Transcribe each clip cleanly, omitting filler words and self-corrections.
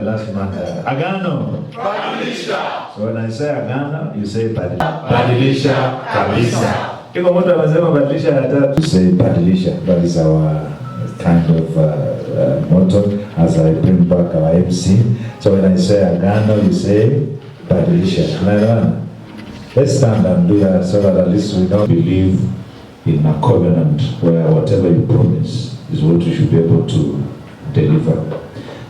Last month, Agano. Badilisha. So when I say Agano, you say Badilisha kabisa. Kiko mtu anasema badilisha ya tatu. You say badilisha. That is our kind of motto as I bring back our MC. So when I say Agano, you say badilisha. Let's stand and do that so that at least we don't believe in a covenant where whatever you promise is what you should be able to deliver.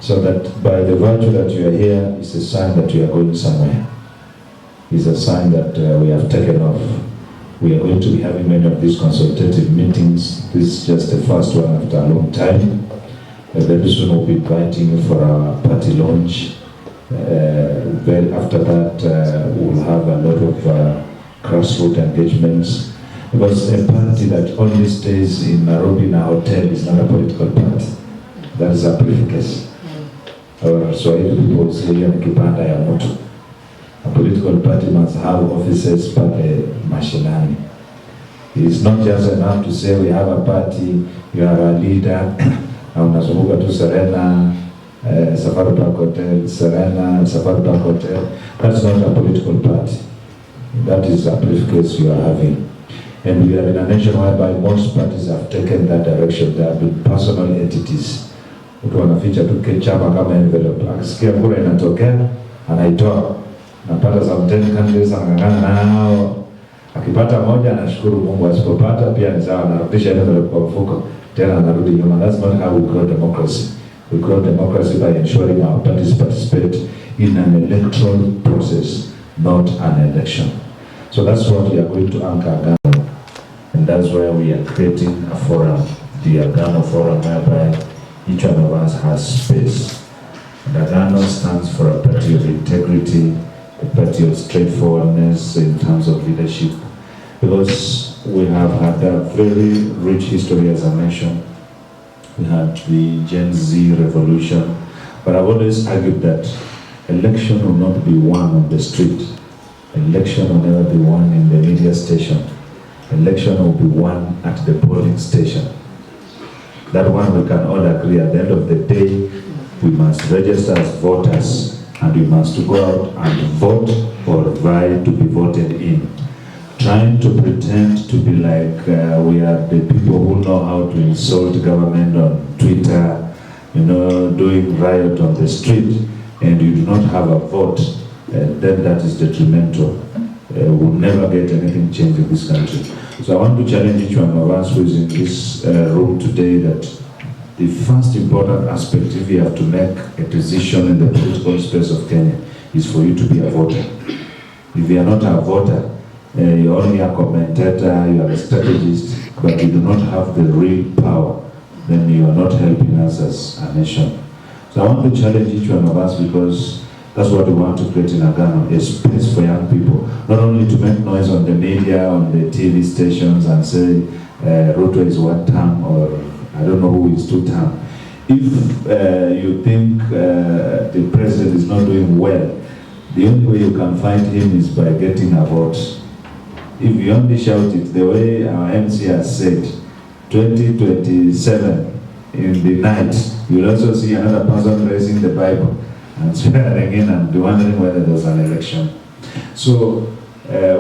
So that by the virtue that you are here is a sign that you are going somewhere. It's a sign that we have taken off. We are going to be having many of these consultative meetings. This is just the first one after a long time. Very soon we'll be inviting you for our party launch. Then after that, we'll have a lot of grassroots engagements. Because a party that only stays in Nairobi in a hotel is not a political party. That is a briefcase. Or Swahili people say hiyo ni kibanda ya mtu. A political party must have offices pale mashinani. It is not just enough to say we have a party, you are a leader, na unazunguka tu Serena, Safari Park Hotel, Serena, Safari Park Hotel. That's not a political party. That is a briefcase you are having. And we are in a nation whereby most parties have taken that direction. They have been personal entities. Mtu wanaficha tu chama kama envelope. Akisikia kura inatokea, anaitoa. Napata some 10 countries anang'ang'ana nao. Akipata moja anashukuru Mungu, asipopata pia ni sawa, anarudisha envelope kwa mfuko. Tena anarudi nyuma. That's not how we grow democracy. We grow democracy by ensuring our parties participate in an electoral process, not an election. So that's what we are going to anchor Agano. And that's where we are creating a forum, the Agano Forum, whereby each one of us has space. And Agano stands for a party of integrity, a party of straightforwardness in terms of leadership, because we have had a very rich history as a nation. We had the Gen Z revolution, but I've always argued that election will not be won on the street. Election will never be won in the media station. Election will be won at the polling station. That one we can all agree. At the end of the day, we must register as voters and we must go out and vote or vie to be voted in. Trying to pretend to be like we are the people who know how to insult government on Twitter, doing riot on the street, and you do not have a vote, then that is detrimental. We'll never get anything changed in this country. So I want to challenge each one of us who is in this room today that the first important aspect, if you have to make a decision in the political space of Kenya, is for you to be a voter. If you are not a voter, you're only a commentator, you are a strategist, but you do not have the real power, then you are not helping us as a nation. So I want to challenge each one of us because that's what we want to create in Agano, a space for young people. Not only to make noise on the media, on the TV stations and say Ruto is one term or I don't know who is two term. If you think the president is not doing well, the only way you can find him is by getting a vote. If you only shout it, the way our MC has said, 2027 in the night, you'll also see another person raising the Bible and swearing in and wondering whether there's an election. So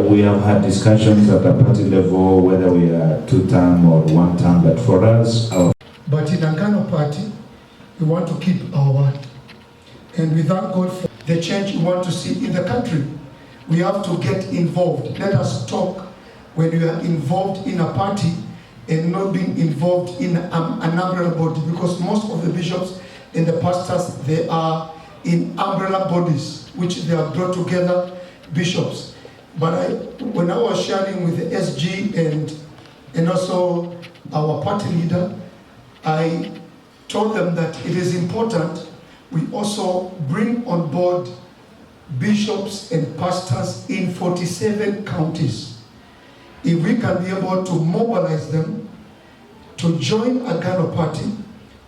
we have had discussions at a party level, whether we are two-term or one-term, but for us... But in Agano party, we want to keep our word. And we thank God for the change we want to see in the country. We have to get involved. Let us talk when we are involved in a party and not being involved in an umbrella body, because most of the bishops and the pastors, they are in umbrella bodies, which they have brought together bishops. But when I was sharing with the SG and also our party leader, I told them that it is important we also bring on board bishops and pastors in 47 counties. If we can be able to mobilize them to join Agano party,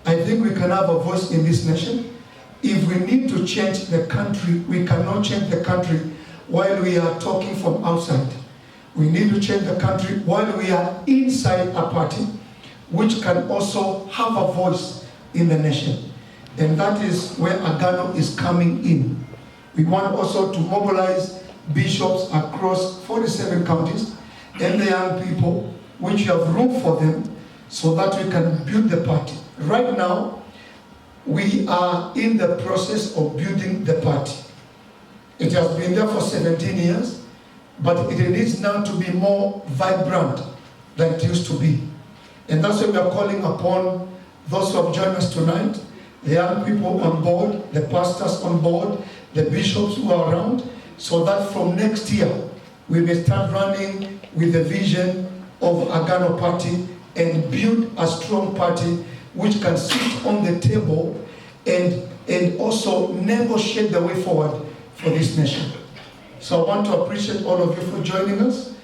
I think we can have a voice in this nation. If we need to change the country, we cannot change the country while we are talking from outside. We need to change the country while we are inside a party, which can also have a voice in the nation. And that is where Agano is coming in. We want also to mobilize bishops across 47 counties and the young people, which you have room for them, so that we can build the party. Right now, we are in the process of building the party. It has been there for 17 years, but it needs now to be more vibrant than it used to be. And that's why we are calling upon those who have joined us tonight, the young people on board, the pastors on board, the bishops who are around, so that from next year, we may start running with the vision of Agano Party and build a strong party which can sit on the table and also negotiate the way forward for this nation. So I want to appreciate all of you for joining us.